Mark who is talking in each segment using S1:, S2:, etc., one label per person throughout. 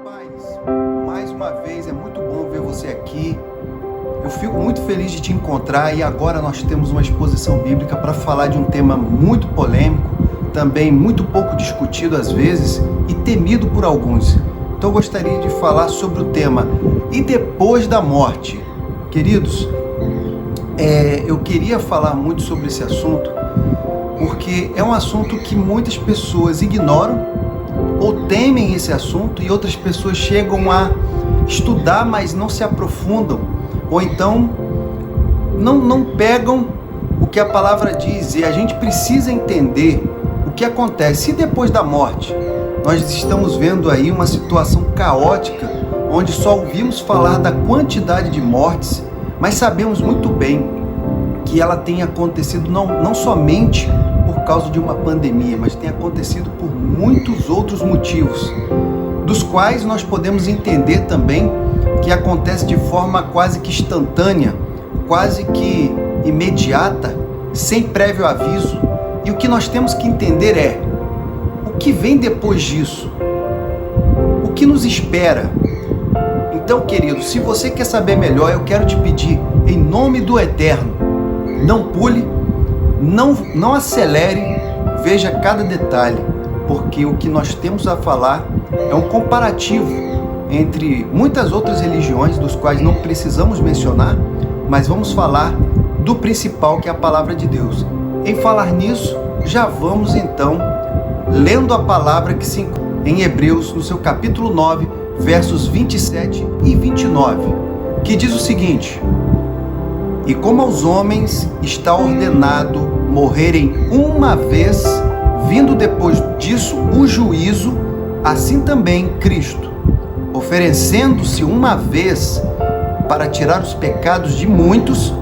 S1: Paz, mais uma vez é muito bom ver você aqui. Eu fico muito feliz de te encontrar e agora nós temos uma exposição bíblica para falar de um tema muito polêmico, também muito pouco discutido às vezes e temido por alguns. Então eu gostaria de falar sobre o tema "E depois da morte?". Queridos, eu queria falar muito sobre esse assunto porque é um assunto que muitas pessoas ignoram ou temem esse assunto e outras pessoas chegam a estudar, mas não se aprofundam, ou então não pegam o que a palavra diz, e a gente precisa entender o que acontece. E depois da morte? Nós estamos vendo aí uma situação caótica, onde só ouvimos falar da quantidade de mortes, mas sabemos muito bem que ela tem acontecido não somente por causa de uma pandemia, mas tem acontecido por muitos outros motivos, dos quais nós podemos entender também que acontece de forma quase que instantânea, quase que imediata, sem prévio aviso. E o que nós temos que entender é o que vem depois disso, o que nos espera. Então, querido, se você quer saber melhor, eu quero te pedir, em nome do Eterno, não pule, não acelere, veja cada detalhe, porque o que nós temos a falar é um comparativo entre muitas outras religiões, dos quais não precisamos mencionar, mas vamos falar do principal, que é a palavra de Deus. Em falar nisso, já vamos então lendo a palavra que se encontra em Hebreus, no seu capítulo 9, versos 27 e 29, que diz o seguinte: "E como aos homens está ordenado morrerem uma vez, vindo depois disso o juízo, assim também Cristo, oferecendo-se uma vez para tirar os pecados de muitos,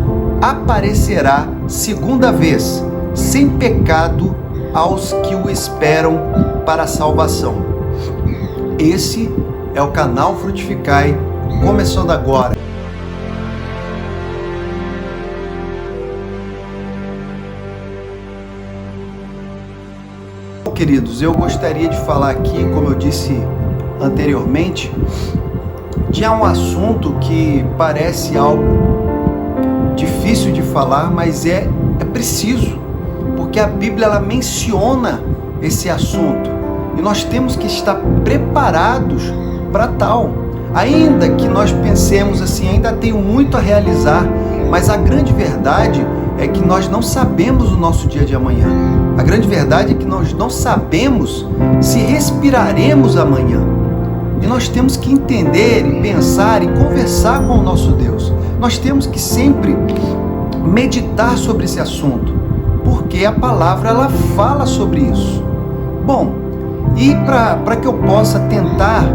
S1: aparecerá segunda vez, sem pecado, aos que o esperam para a salvação." Esse é o canal Frutificai, começando agora. Queridos, eu gostaria de falar aqui, como eu disse anteriormente, de um assunto que parece algo difícil de falar, mas é preciso, porque a Bíblia ela menciona esse assunto e nós temos que estar preparados para tal. Ainda que nós pensemos assim, ainda tenho muito a realizar, mas a grande verdade é que nós não sabemos o nosso dia de amanhã. A grande verdade é que nós não sabemos se respiraremos amanhã. E nós temos que entender e pensar e conversar com o nosso Deus. Nós temos que sempre meditar sobre esse assunto, porque a palavra ela fala sobre isso. Bom, e para que eu possa tentar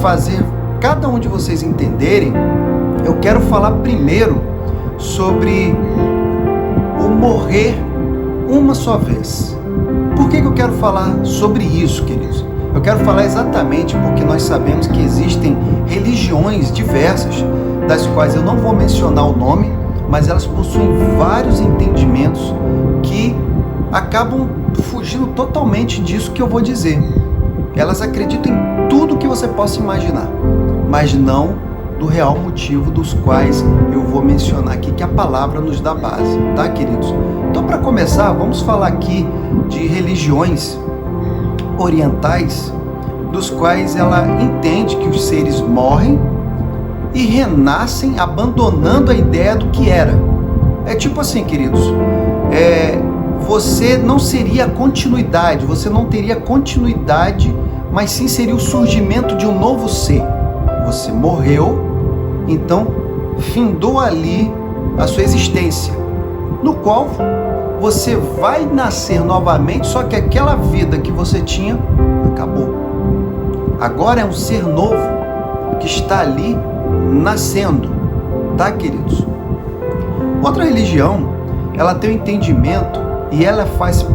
S1: fazer cada um de vocês entenderem, eu quero falar primeiro sobre o morrer uma só vez. Por que eu quero falar sobre isso, queridos? Eu quero falar exatamente porque nós sabemos que existem religiões diversas, das quais eu não vou mencionar o nome, mas elas possuem vários entendimentos que acabam fugindo totalmente disso que eu vou dizer. Elas acreditam em tudo que você possa imaginar, mas não do real motivo dos quais eu vou mencionar aqui, que a palavra nos dá base, tá, queridos? Então, para começar, vamos falar aqui de religiões orientais, dos quais ela entende que os seres morrem e renascem, abandonando a ideia do que era. É tipo assim, queridos, você não seria continuidade, você não teria continuidade, mas sim seria o surgimento de um novo ser. Você morreu, então findou ali a sua existência, no qual você vai nascer novamente, só que aquela vida que você tinha acabou. Agora é um ser novo que está ali nascendo, tá, queridos? Outra religião, ela tem um entendimento e ela faz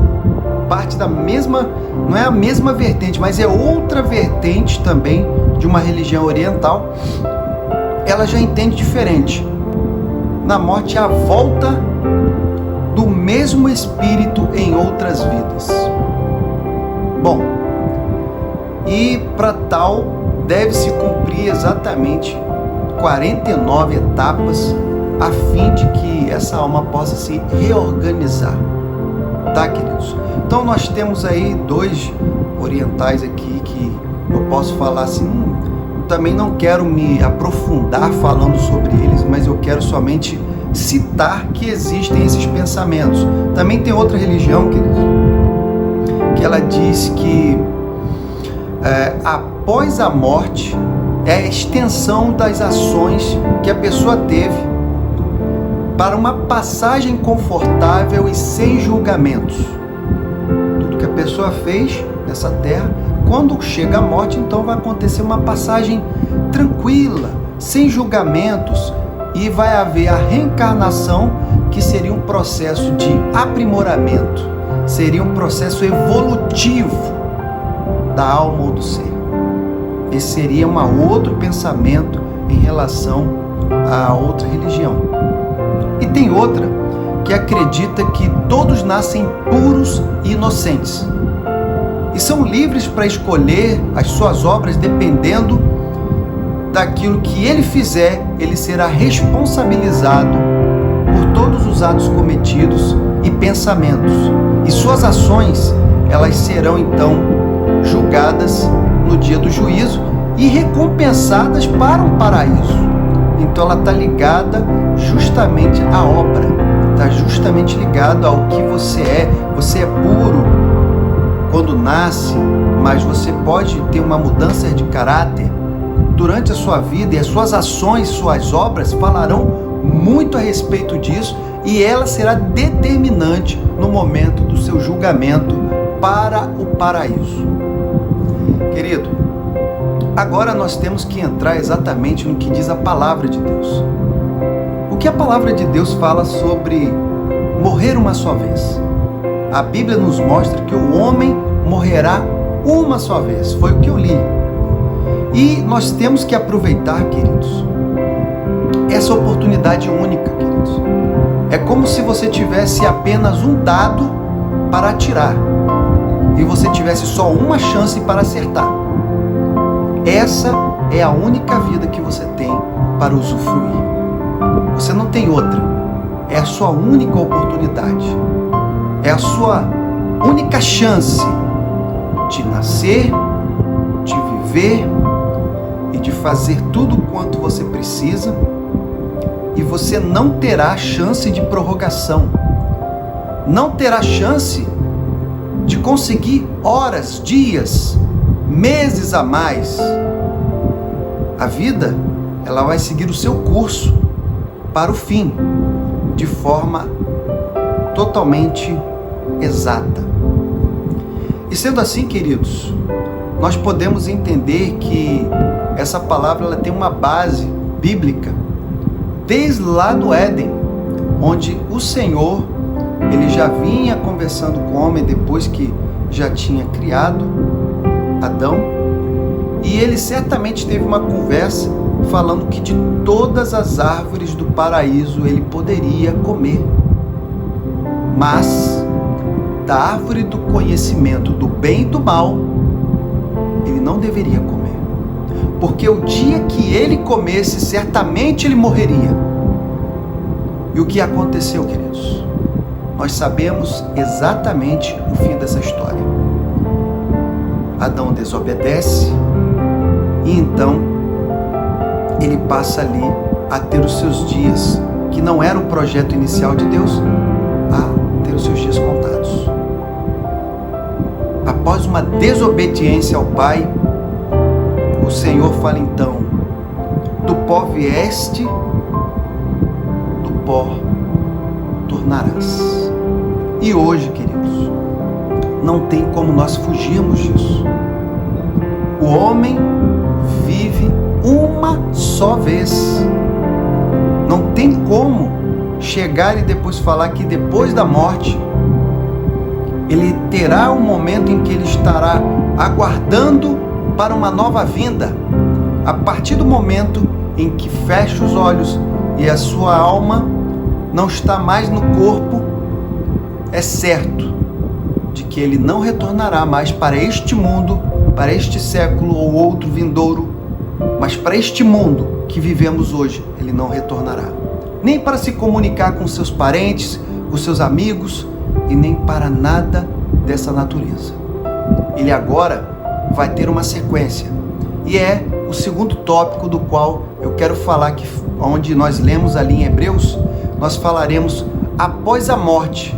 S1: parte da mesma, não é a mesma vertente, mas é outra vertente também de uma religião oriental. Ela já entende diferente. Na morte é a volta do mesmo espírito em outras vidas. Bom, e para tal deve se cumprir exatamente 49 etapas a fim de que essa alma possa se reorganizar. Tá, queridos? Então nós temos aí 2 orientais aqui que eu posso falar assim, também não quero me aprofundar falando sobre eles, mas eu quero somente citar que existem esses pensamentos. Também tem outra religião, queridos, que ela diz que após a morte é a extensão das ações que a pessoa teve para uma passagem confortável e sem julgamentos. Tudo que a pessoa fez nessa terra, quando chega a morte, então vai acontecer uma passagem tranquila, sem julgamentos, e vai haver a reencarnação, que seria um processo de aprimoramento, seria um processo evolutivo da alma ou do ser. Esse seria um outro pensamento em relação a outra religião. E tem outra que acredita que todos nascem puros e inocentes e são livres para escolher as suas obras dependendo daquilo que ele fizer. Ele será responsabilizado por todos os atos cometidos e pensamentos, e suas ações, elas serão então julgadas no dia do juízo e recompensadas para um paraíso. Então ela está ligada justamente à obra, está justamente ligado ao que você é. Você é puro quando nasce, mas você pode ter uma mudança de caráter durante a sua vida, e as suas ações, suas obras falarão muito a respeito disso, e ela será determinante no momento do seu julgamento para o paraíso. Querido, agora nós temos que entrar exatamente no que diz a palavra de Deus. O que a palavra de Deus fala sobre morrer uma só vez? A Bíblia nos mostra que o homem morrerá uma só vez. Foi o que eu li. E nós temos que aproveitar, queridos, essa oportunidade única, queridos. É como se você tivesse apenas um dado para atirar e você tivesse só uma chance para acertar. Essa é a única vida que você tem para usufruir. Você não tem outra. É a sua única oportunidade. É a sua única chance de nascer, de viver e de fazer tudo quanto você precisa, e você não terá chance de prorrogação, não terá chance de conseguir horas, dias, meses a mais. A vida, ela vai seguir o seu curso para o fim, de forma totalmente exata. E sendo assim, queridos, nós podemos entender que essa palavra ela tem uma base bíblica desde lá do Éden, onde o Senhor ele já vinha conversando com o homem depois que já tinha criado Adão, e ele certamente teve uma conversa falando que de todas as árvores do paraíso ele poderia comer, mas da árvore do conhecimento do bem e do mal ele não deveria comer, porque o dia que ele comesse, certamente ele morreria. E o que aconteceu, queridos? Nós sabemos exatamente o fim dessa história. Adão desobedece e então ele passa ali a ter os seus dias, que não era o projeto inicial de Deus, a ter os seus dias contados. Após uma desobediência ao Pai, o Senhor fala então: do pó vieste, do pó tornarás. E hoje, queridos, não tem como nós fugirmos disso. O homem vive uma só vez. Não tem como chegar e depois falar que depois da morte ele terá um momento em que ele estará aguardando para uma nova vinda. A partir do momento em que fecha os olhos e a sua alma não está mais no corpo, é certo de que ele não retornará mais para este mundo, para este século ou outro vindouro, mas para este mundo que vivemos hoje, ele não retornará. Nem para se comunicar com seus parentes, com seus amigos, e nem para nada dessa natureza. Ele agora vai ter uma sequência, e é o segundo tópico do qual eu quero falar, que onde nós lemos ali em Hebreus, nós falaremos após a morte.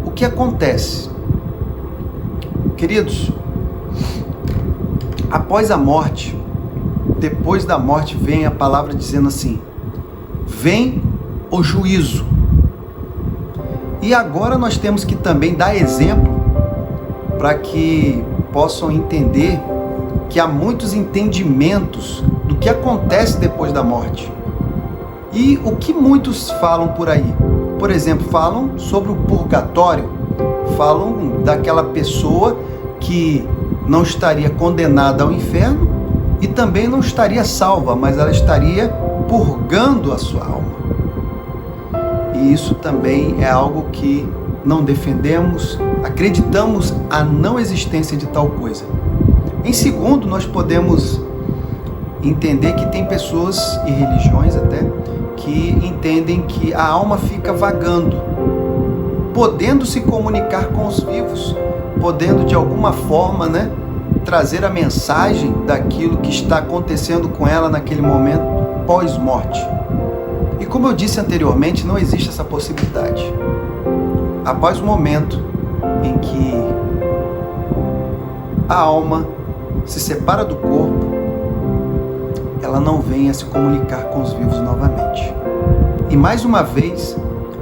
S1: O que acontece? Queridos, após a morte, depois da morte vem a palavra dizendo assim: vem o juízo. E agora nós temos que também dar exemplo para que possam entender que há muitos entendimentos do que acontece depois da morte. E o que muitos falam por aí? Por exemplo, falam sobre o purgatório, falam daquela pessoa que não estaria condenada ao inferno e também não estaria salva, mas ela estaria purgando a sua alma. E isso também é algo que não defendemos, acreditamos a não existência de tal coisa. Em segundo, nós podemos entender que tem pessoas e religiões até que entendem que a alma fica vagando, podendo se comunicar com os vivos, podendo de alguma forma, trazer a mensagem daquilo que está acontecendo com ela naquele momento pós-morte. E como eu disse anteriormente, não existe essa possibilidade. Após o momento em que a alma se separa do corpo, ela não vem a se comunicar com os vivos novamente. E mais uma vez,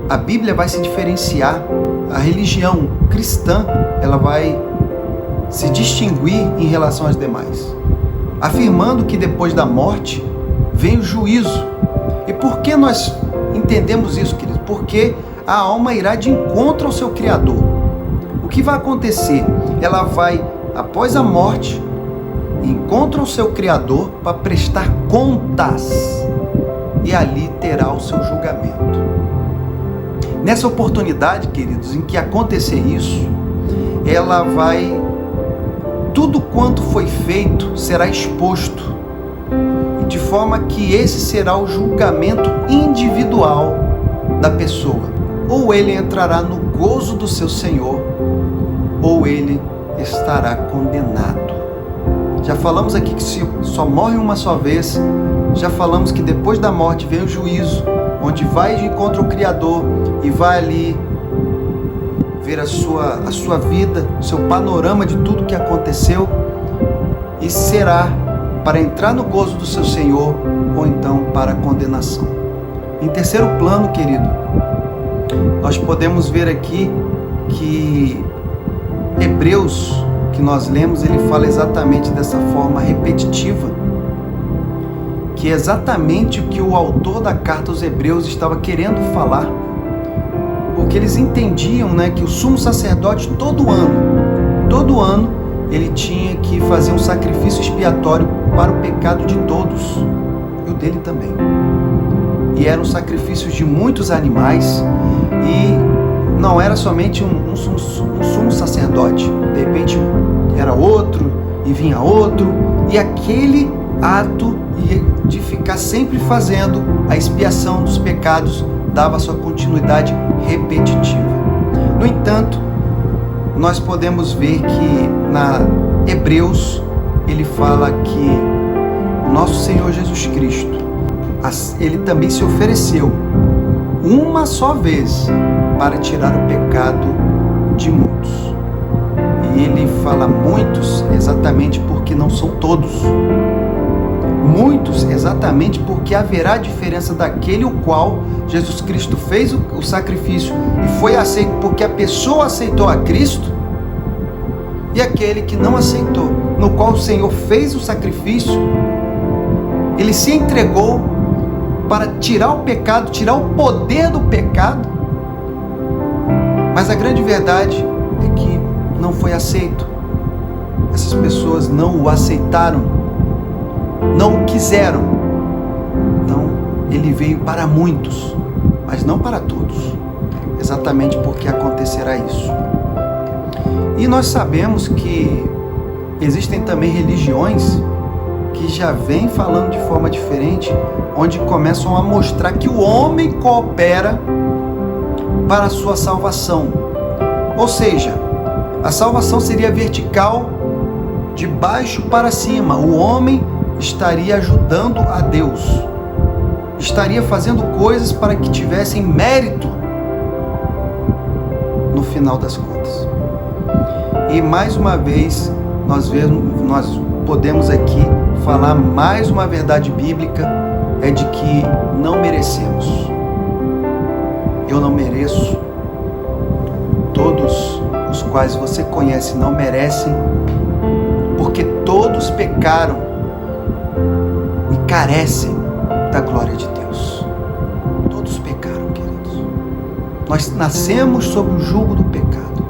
S1: a Bíblia vai se diferenciar, a religião cristã, ela vai se distinguir em relação às demais, afirmando que depois da morte vem o juízo. E por que nós entendemos isso, querido? Porque a alma irá de encontro ao seu Criador. O que vai acontecer? Ela vai, após a morte, encontra o seu Criador para prestar contas, e ali terá o seu julgamento. Nessa oportunidade, queridos, em que acontecer isso, ela vai, tudo quanto foi feito será exposto, de forma que esse será o julgamento individual da pessoa. Ou ele entrará no gozo do seu Senhor, ou ele estará condenado. Já falamos aqui que se só morre uma só vez, já falamos que depois da morte vem o juízo, onde vai de encontro ao Criador e vai ali ver a sua vida, o seu panorama de tudo que aconteceu, e será para entrar no gozo do seu Senhor, ou então para a condenação. Em terceiro plano, querido, nós podemos ver aqui que Hebreus, que nós lemos, ele fala exatamente dessa forma repetitiva, que é exatamente o que o autor da carta aos Hebreus estava querendo falar, porque eles entendiam, que o sumo sacerdote todo ano, ele tinha que fazer um sacrifício expiatório para o pecado de todos, e o dele também. E eram sacrifícios de muitos animais, e não era somente um sumo sacerdote, de repente era outro, e vinha outro, e aquele ato de ficar sempre fazendo a expiação dos pecados dava sua continuidade repetitiva. No entanto, nós podemos ver que na Hebreus ele fala que o nosso Senhor Jesus Cristo, ele também se ofereceu uma só vez para tirar o pecado de muitos. E ele fala muitos exatamente porque não são todos. Muitos exatamente porque haverá diferença daquele o qual Jesus Cristo fez o sacrifício e foi aceito porque a pessoa aceitou a Cristo, e aquele que não aceitou, no qual o Senhor fez o sacrifício, ele se entregou para tirar o pecado, tirar o poder do pecado, mas a grande verdade é que não foi aceito. Essas pessoas não o aceitaram, não o quiseram. Então ele veio para muitos, mas não para todos, exatamente porque acontecerá isso. E nós sabemos que existem também religiões que já vem falando de forma diferente, onde começam a mostrar que o homem coopera para a sua salvação. Ou seja, a salvação seria vertical, de baixo para cima. O homem estaria ajudando a Deus, estaria fazendo coisas para que tivessem mérito no final das contas. E mais uma vez nós podemos aqui falar mais uma verdade bíblica, é de que não merecemos. Eu não mereço, todos os quais você conhece não merecem, porque todos pecaram e carecem da glória de Deus. Todos pecaram, queridos. Nós nascemos sob o jugo do pecado.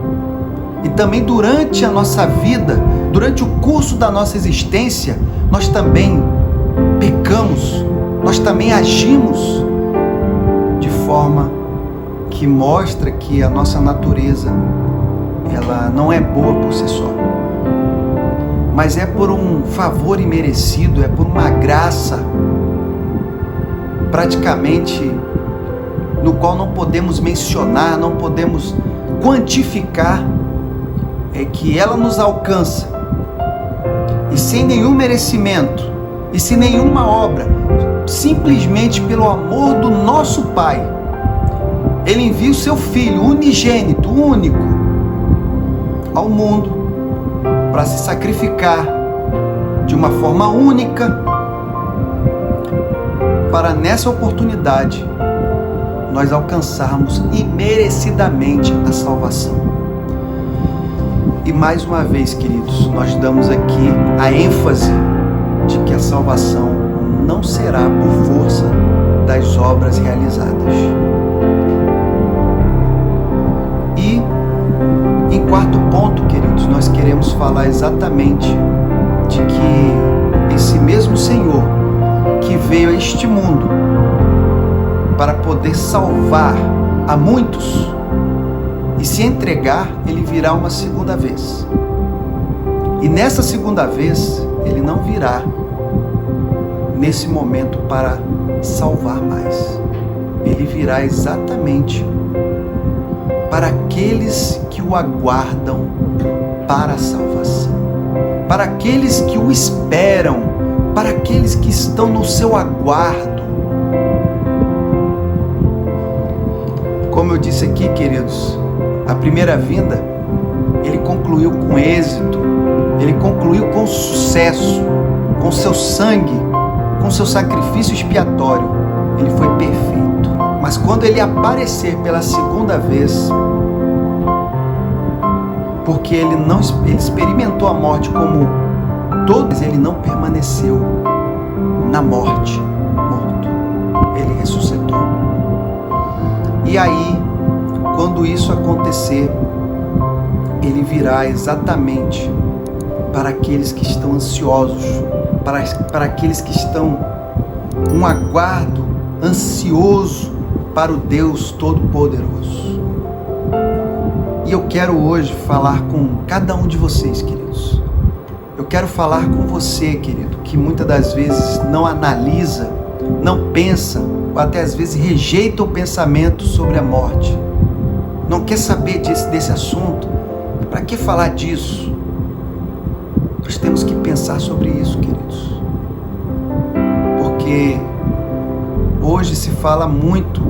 S1: E também durante a nossa vida, durante o curso da nossa existência, nós também pecamos, nós também agimos de forma que mostra que a nossa natureza, ela não é boa por si só, mas é por um favor imerecido, é por uma graça praticamente no qual não podemos mencionar, não podemos quantificar, é que ela nos alcança e sem nenhum merecimento e sem nenhuma obra, simplesmente pelo amor do nosso Pai. Ele envia o seu Filho unigênito, único, ao mundo para se sacrificar de uma forma única, para nessa oportunidade nós alcançarmos imerecidamente a salvação. E mais uma vez, queridos, nós damos aqui a ênfase de que a salvação não será por força das obras realizadas. E, em quarto ponto, queridos, nós queremos falar exatamente de que esse mesmo Senhor que veio a este mundo para poder salvar a muitos e se entregar, ele virá uma segunda vez. E nessa segunda vez, ele não virá nesse momento para salvar mais. Ele virá exatamente para aqueles que o aguardam para a salvação, para aqueles que o esperam, para aqueles que estão no seu aguardo. Como eu disse aqui, queridos, a primeira vinda, ele concluiu com êxito, ele concluiu com sucesso, com seu sangue, com seu sacrifício expiatório, ele foi perfeito. Mas quando ele aparecer pela segunda vez, porque ele experimentou a morte como todos, ele não permaneceu na morte, morto, ele ressuscitou. E aí, quando isso acontecer, ele virá exatamente para aqueles que estão ansiosos, para aqueles que estão um aguardo ansioso para o Deus Todo-Poderoso. E eu quero hoje falar com cada um de vocês, queridos. Eu quero falar com você, querido, que muitas das vezes não analisa, não pensa, ou até às vezes rejeita o pensamento sobre a morte. Não quer saber desse assunto? Para que falar disso? Nós temos que pensar sobre isso, queridos. Porque hoje se fala muito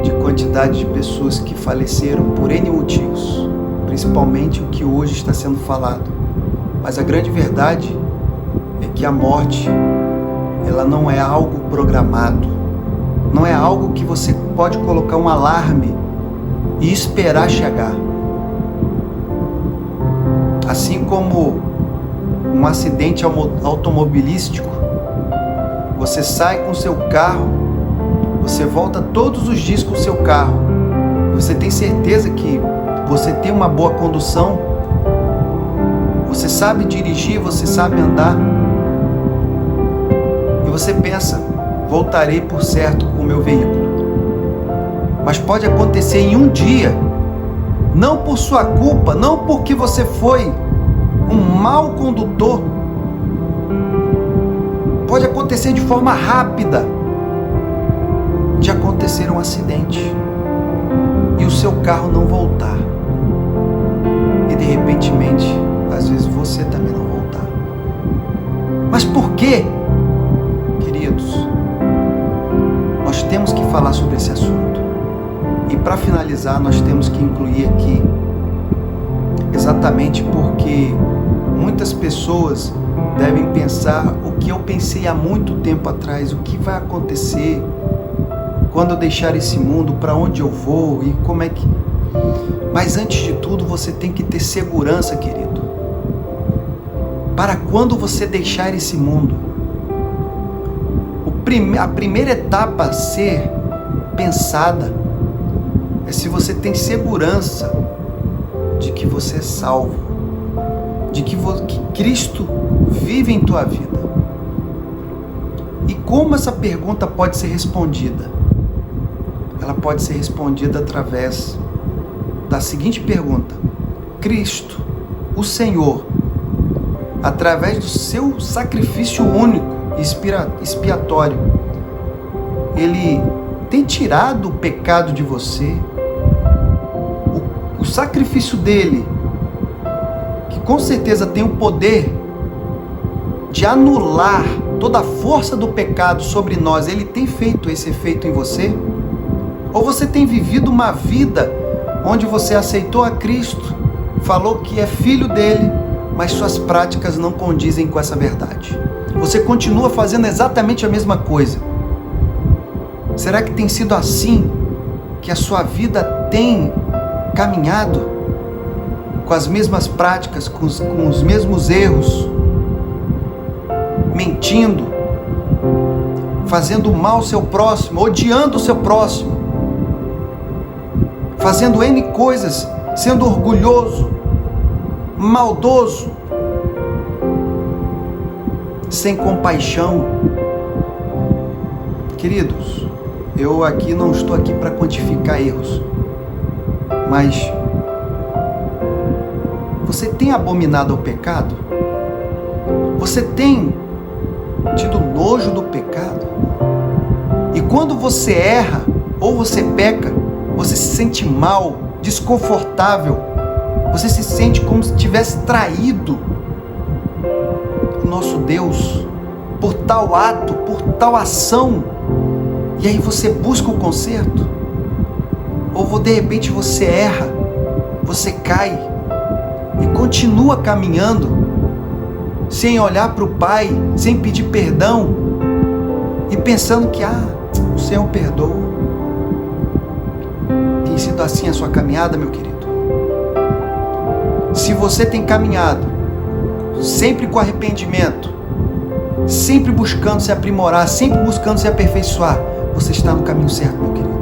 S1: de quantidade de pessoas que faleceram por N motivos, principalmente o que hoje está sendo falado. Mas a grande verdade é que a morte, ela não é algo programado, não é algo que você pode colocar um alarme e esperar chegar. Assim como um acidente automobilístico, você sai com seu carro, você volta todos os dias com o seu carro, você tem certeza que você tem uma boa condução, você sabe dirigir, você sabe andar, e você pensa, voltarei por certo com o meu veículo. Mas pode acontecer em um dia, não por sua culpa, não porque você foi um mau condutor, Pode acontecer de forma rápida, de acontecer um acidente e o seu carro não voltar. E de repentemente, às vezes você também não voltar. Mas por quê? Queridos, nós temos que falar sobre esse assunto. E para finalizar, nós temos que incluir aqui, exatamente porque muitas pessoas devem pensar o que eu pensei há muito tempo atrás, o que vai acontecer quando eu deixar esse mundo, para onde eu vou e como é que... Mas antes de tudo, você tem que ter segurança, querido. Para quando você deixar esse mundo, a primeira etapa a ser pensada é se você tem segurança de que você é salvo, de que Cristo vive em tua vida. E como essa pergunta pode ser respondida? Ela pode ser respondida através da seguinte pergunta: Cristo, o Senhor, através do seu sacrifício único e expiatório, Ele tem tirado o pecado de você? O sacrifício dele, que com certeza tem o poder de anular toda a força do pecado sobre nós, ele tem feito esse efeito em você? Ou você tem vivido uma vida onde você aceitou a Cristo, falou que é filho dele, mas suas práticas não condizem com essa verdade? Você continua fazendo exatamente a mesma coisa. Será que tem sido assim que a sua vida tem caminhado? Com as mesmas práticas, com os mesmos erros, mentindo, fazendo mal ao seu próximo, odiando o seu próximo, fazendo N coisas, sendo orgulhoso, maldoso, sem compaixão? Queridos, eu aqui não estou aqui para quantificar erros, mas você tem abominado ao pecado? Você tem tido nojo do pecado? E quando você erra ou você peca, você se sente mal, desconfortável, você se sente como se tivesse traído o nosso Deus por tal ato, por tal ação, e aí você busca o conserto? Ou de repente você erra, você cai e continua caminhando sem olhar para o Pai, sem pedir perdão e pensando que o Senhor perdoa? Tem sido assim a sua caminhada, meu querido? Se você tem caminhado sempre com arrependimento, sempre buscando se aprimorar, sempre buscando se aperfeiçoar, você está no caminho certo, meu querido.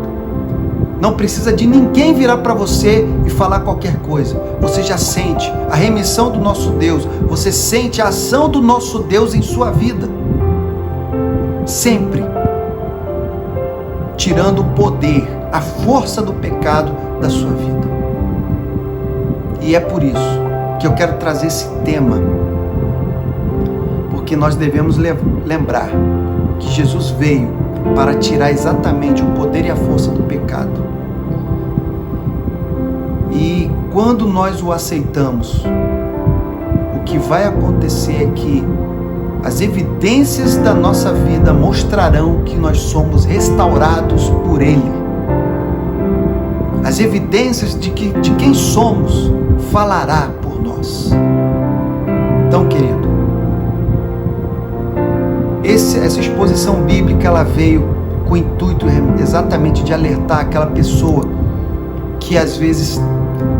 S1: Não precisa de ninguém virar para você e falar qualquer coisa. Você já sente a remissão do nosso Deus, você sente a ação do nosso Deus em sua vida, sempre tirando o poder, a força do pecado da sua vida. E é por isso que eu quero trazer esse tema, porque nós devemos lembrar que Jesus veio para tirar exatamente o poder e a força do pecado. E quando nós o aceitamos, o que vai acontecer é que as evidências da nossa vida mostrarão que nós somos restaurados por Ele. As evidências de quem somos falará por nós. Então, querido, essa exposição bíblica, ela veio com o intuito exatamente de alertar aquela pessoa que às vezes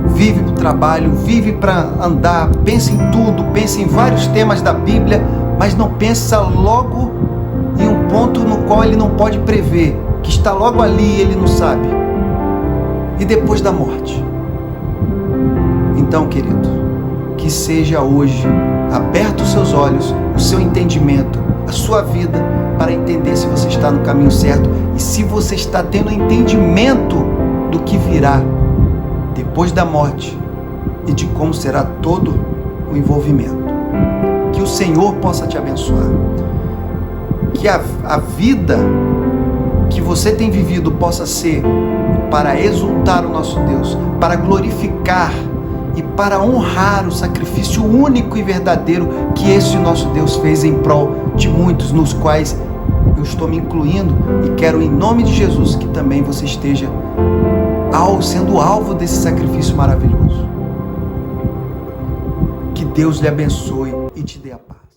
S1: vive para o trabalho, vive para andar, pensa em tudo, pensa em vários temas da Bíblia, mas não pensa logo em um ponto no qual ele não pode prever, que está logo ali e ele não sabe. E depois da morte? Então, querido, que seja hoje aberto os seus olhos, o seu entendimento, a sua vida, para entender se você está no caminho certo e se você está tendo entendimento do que virá depois da morte e de como será todo o envolvimento. Que o Senhor possa te abençoar. que a vida que você tem vivido possa ser para exultar o nosso Deus, para glorificar e para honrar o sacrifício único e verdadeiro que esse nosso Deus fez em prol de muitos, nos quais eu estou me incluindo, e quero em nome de Jesus que também você esteja sendo alvo desse sacrifício maravilhoso. Que Deus lhe abençoe e te dê a paz.